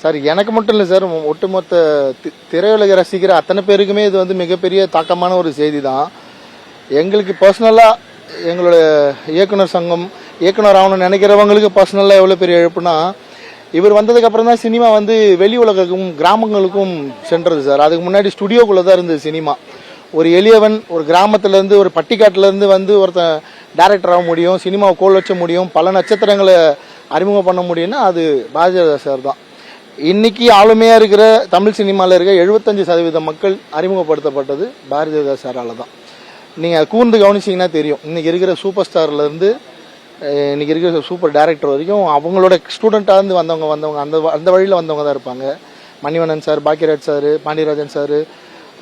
Sir எனக்கு மட்டும் இல்லை சார், ஒட்டுமொத்த திரையுலக ரசிக்கிற அத்தனை பேருக்குமே இது வந்து மிகப்பெரிய தாக்கமான ஒரு செய்தி தான். எங்களுக்கு பர்சனலாக எங்களோட இயக்குனர் சங்கம், இயக்குனர் ஆகணும்னு நினைக்கிறவங்களுக்கு பர்சனலாக எவ்வளோ பெரிய இழப்புனா, இவர் வந்ததுக்கு அப்புறம் தான் சினிமா வந்து வெளி உலகத்துக்கும் கிராமங்களுக்கும் சென்றது சார். அதுக்கு முன்னாடி ஸ்டுடியோக்குள்ளே தான் இருந்தது சினிமா. ஒரு எளியவன் ஒரு கிராமத்துலேருந்து ஒரு பட்டிக்காட்டிலேருந்து வந்து ஒருத்தன் டைரக்டர் ஆக முடியும், சினிமாவை கோல் வச்ச முடியும், பல நட்சத்திரங்களை அறிமுகம் பண்ண முடியும்னா அது பாரதிராஜா சார் தான். இன்னைக்கு ஆளுமையாக இருக்கிற தமிழ் சினிமாவில் இருக்க 75% மக்கள் அறிமுகப்படுத்தப்பட்டது பாரதிராஜா சாரால் தான். நீங்கள் கூர்ந்து கவனிச்சிங்கன்னா தெரியும், இன்னைக்கு இருக்கிற சூப்பர் ஸ்டார்லேருந்து இன்னைக்கு இருக்கிற சூப்பர் டைரக்டர் வரைக்கும் அவங்களோட ஸ்டூடெண்ட்டாக இருந்து வந்தவங்க அந்த வழியில் வந்தவங்க தான் இருப்பாங்க. Manivannan sir, Bhagyaraj sir, Pandiarajan sir,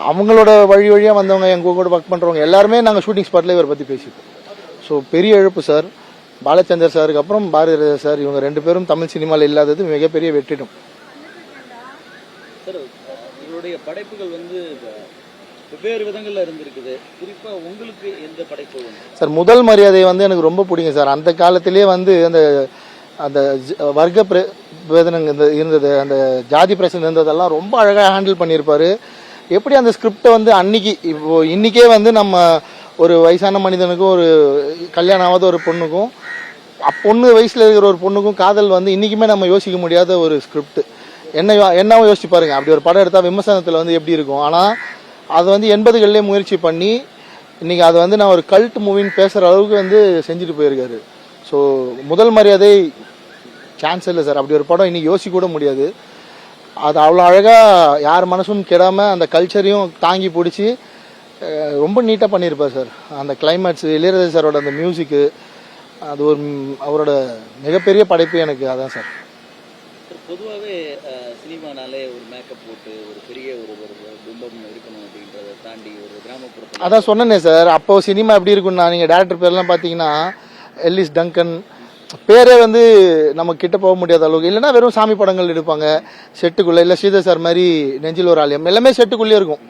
அவங்களோட வழியாக வந்தவங்க, எங்கள் கூட ஒர்க் பண்ணுறவங்க எல்லாருமே நாங்கள் ஷூட்டிங் ஸ்பாட்டில் இவரை பற்றி பேசிப்போம். ஸோ பெரிய இழப்பு சார். பாலச்சந்தர் சாருக்கு அப்புறம் பாரதிராஜா சார், இவங்க 2 பேரும் தமிழ் சினிமாவில் இல்லாதது மிகப்பெரிய வெற்றிடும். சார், இவருடைய படைப்புகள் வந்து வெவ்வேறு விதங்கள்ல இருந்திருக்குது. குறிப்பா உங்களுக்கு எந்த படைப்பு சார்? முதல் மரியாதை வந்து எனக்கு ரொம்ப பிடிக்கும் சார். அந்த காலத்திலேயே வந்து அந்த அந்த வர்க்க வேதனங்க இருந்தது, அந்த ஜாதி பிரச்சனை இருந்ததெல்லாம் ரொம்ப அழகாக ஹேண்டில் பண்ணியிருப்பாரு. எப்படி அந்த ஸ்கிரிப்டை வந்து இன்னைக்கே வந்து நம்ம ஒரு வயசான மனிதனுக்கும் ஒரு கல்யாணம் ஆகாத ஒரு பொண்ணுக்கும் பொண்ணு வயசுல இருக்கிற ஒரு பொண்ணுக்கும் காதல் வந்து இன்னைக்குமே நம்ம யோசிக்க முடியாத ஒரு ஸ்கிரிப்ட். என்னவோ யோசிச்சு பாருங்க, அப்படி ஒரு படம் எடுத்தால் விமர்சனத்தில் வந்து எப்படி இருக்கும். ஆனால் அது வந்து 80களிலே முயற்சி பண்ணி இன்னைக்கு அது வந்து நான் ஒரு கல்ட் மூவின்னு பேசுகிற அளவுக்கு வந்து செஞ்சுட்டு போயிருக்காரு. ஸோ முதல் மரியாதை சான்ஸ் இல்லை சார். அப்படி ஒரு படம் இன்னைக்கு யோசிக்க கூட முடியாது. அது அவ்வளோ அழகாக யார் மனசும் கெடாமல் அந்த கல்ச்சரையும் தாங்கி பிடிச்சி ரொம்ப நீட்டாக பண்ணியிருப்பார் சார். அந்த கிளைமேக்ஸ், இளையராஜா சாரோட அந்த மியூசிக்கு, அது ஒரு அவரோட மிகப்பெரிய படைப்பு எனக்கு அதான் சார். பொதுவாகவே சினிமானாலே ஒரு மேக்கப் போட்டு ஒரு பெரிய ஒரு பிம்பம் இருக்கணும் அப்படின்றத தாண்டி ஒரு கிராமப்புறத்தில் அதான் சொன்னேனே சார், அப்போ சினிமா எப்படி இருக்குன்னா, நீங்கள் டேரக்டர் பேர்லாம் பார்த்தீங்கன்னா எல்லிஸ் டங்கன் பேரே வந்து நம்ம கிட்ட போக முடியாத அளவுக்கு, இல்லைன்னா வெறும் சாமி படங்கள் எடுப்பாங்க செட்டுக்குள்ளே, இல்லை ஸ்ரீதர் சார் மாதிரி நெஞ்சில் ஒரு ஆலயம், எல்லாமே செட்டுக்குள்ளேயே இருக்கும்.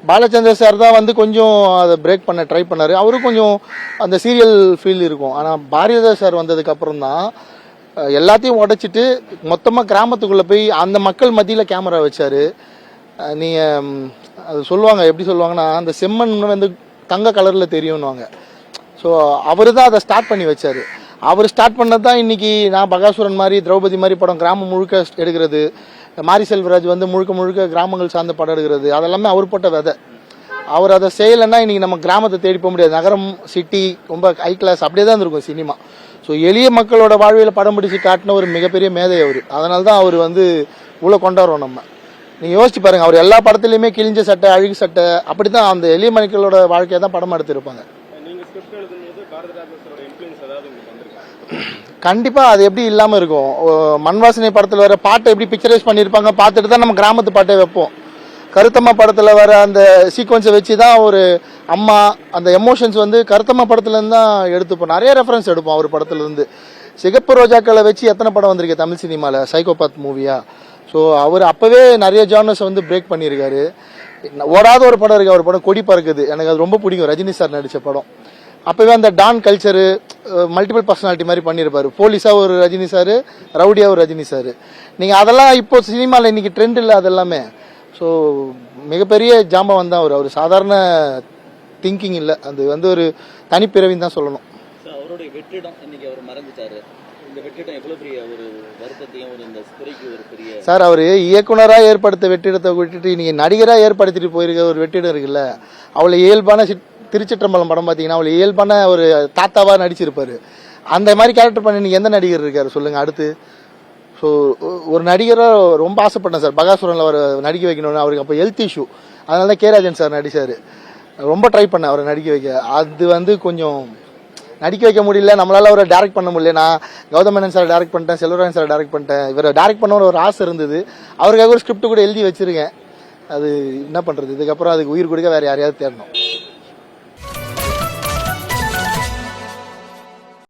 பாலச்சந்தர் சார் தான் வந்து கொஞ்சம் அதை பிரேக் பண்ண ட்ரை பண்ணார். அவரும் கொஞ்சம் அந்த சீரியல் ஃபீல் இருக்கும். ஆனால் பாரதிராஜா சார் வந்ததுக்கு அப்புறம் தான் எல்லாத்தையும் உடைச்சிட்டு மொத்தமாக கிராமத்துக்குள்ளே போய் அந்த மக்கள் மத்தியில் கேமரா வச்சார். நீங்கள் அது சொல்லுவாங்க, எப்படி சொல்லுவாங்கன்னா, அந்த செம்மண் வந்து தங்க கலரில் தெரியும்னுவாங்க. ஸோ அவர் தான் அதை ஸ்டார்ட் பண்ணி வச்சார். அவர் ஸ்டார்ட் பண்ணது தான் இன்னைக்கு நான் பகாசுரன் மாதிரி, திரௌபதி மாதிரி படம் கிராமம் முழுக்க எடுக்கிறது, மாரி செல்வராஜ் வந்து முழுக்க கிராமங்கள் சார்ந்த படம் எடுக்கிறது, அதெல்லாமே அவர் போட்ட விதை. அவர் அதை செய்யலைன்னா இன்னைக்கு நம்ம கிராமத்தை தேடி போக முடியாது. நகரம், சிட்டி, ரொம்ப ஹை கிளாஸ் அப்படியே தான் இருக்கும் சினிமா. ஸோ எளிய மக்களோட வாழ்வியல் படம் பிடிச்சி காட்டின ஒரு மிகப்பெரிய மேதை அவர். அதனால தான் அவர் வந்து இவ்வளோ கொண்டாடுறோம் நம்ம. நீங்கள் யோசிச்சு பாருங்க, அவர் எல்லா படத்துலையுமே கிழிஞ்ச சட்டை, அழுகு சட்டை, அப்படி தான் அந்த எளிய மக்களோட வாழ்க்கையை தான் படம் எடுத்திருப்பாங்க. கண்டிப்பா அது எப்படி இல்லாமல் இருக்கும். மண்வாசனை படத்தில் வர பாட்டை எப்படி பிக்சரைஸ் பண்ணியிருப்பாங்க பார்த்துட்டு தான் நம்ம கிராமத்து பாட்டை வைப்போம். கருத்தம்மா படத்தில் வர அந்த சீக்வன்ஸை வச்சு தான் ஒரு அம்மா அந்த எமோஷன்ஸ் வந்து கருத்தம்மா படத்துலேருந்து தான் எடுத்துப்போம். நிறைய ரெஃபரன்ஸ் எடுப்போம் அவர் படத்துலேருந்து. சிகப்பு ரோஜாக்களை வச்சு எத்தனை படம் வந்திருக்கு தமிழ் சினிமாவில், சைக்கோபாத் மூவியா. ஸோ அவர் அப்போவே நிறைய ஜானர்ஸ் வந்து பிரேக் பண்ணியிருக்காரு. ஓடாத ஒரு படம் இருக்குது அவர் படம், கொடி பறக்குது, எனக்கு அது ரொம்ப பிடிக்கும். ரஜினி சார் நடித்த படம். அப்போவே அந்த டான் கல்ச்சரு, மல்டிபிள் பர்சனாலிட்டி மாதிரி பண்ணியிருப்பாரு. போலீஸாக ஒரு ரஜினி சார், ரவுடியாக ஒரு ரஜினி சார். நீங்கள் அதெல்லாம் இப்போ சினிமாவில் இன்னைக்கு ட்ரெண்ட் இல்லை அதெல்லாமே. ஸோ மிகப்பெரிய ஜாம்பவன் தான் அவர். சாதாரண திங்கிங் இல்லை, அது வந்து ஒரு தனிப்பிறவின்னு தான் சொல்லணும். அவருடைய வெற்றிடம் இன்னைக்கு அவர் மறந்துட்டாரு. இந்த வெற்றிடம் எவ்வளவு பெரிய ஒரு வருத்தத்தையும் ஒரு இந்த துறைக்கு ஒரு பெரிய சார், அவர் இயக்குனராக ஏற்படுத்த வெற்றிடத்தை விட்டுட்டு இன்னைக்கு நடிகராக ஏற்படுத்திட்டு போயிருக்க ஒரு வெற்றிடம் இருக்குல்ல. அவளை இயல்பான திருச்சிற்றம்பலம் படம் பார்த்தீங்கன்னா அவளை இயல்பான ஒரு தாத்தாவாக நடிச்சிருப்பாரு. அந்த மாதிரி கேரக்டர் பண்ணி இன்னைக்கு எந்த நடிகர் இருக்காரு சொல்லுங்க அடுத்து? ஸோ ஒரு நடிகராக ரொம்ப ஆசைப்பட்டேன் சார், பகாசுரனில் அவர் நடிக்க வைக்கணும்னு. அவருக்கு அப்போ ஹெல்த் இஷ்யூ, அதனால தான் கேராஜன் சார் நடிச்சார். ரொம்ப ட்ரை பண்ணேன் அவரை நடிக்க வைக்க. அது வந்து கொஞ்சம் நடிக்க வைக்க முடியல, நம்மளால அவரை டேரக்ட் பண்ண முடியல. நான் கௌதம் மேனன் சார் டேரக்ட் பண்ணிட்டேன், செல்வராஜன் சார் டேரக்ட் பண்ணிட்டேன். இவரை டேரக்ட் பண்ண ஒரு ஆசை இருந்தது. அவருக்காக ஒரு ஸ்கிரிப்ட் கூட எழுதி வச்சிருக்கேன். அது என்ன பண்ணுறது, இதுக்கப்புறம் அதுக்கு உயிர் கொடுக்க வேறு யாரையாவது தேடணும்.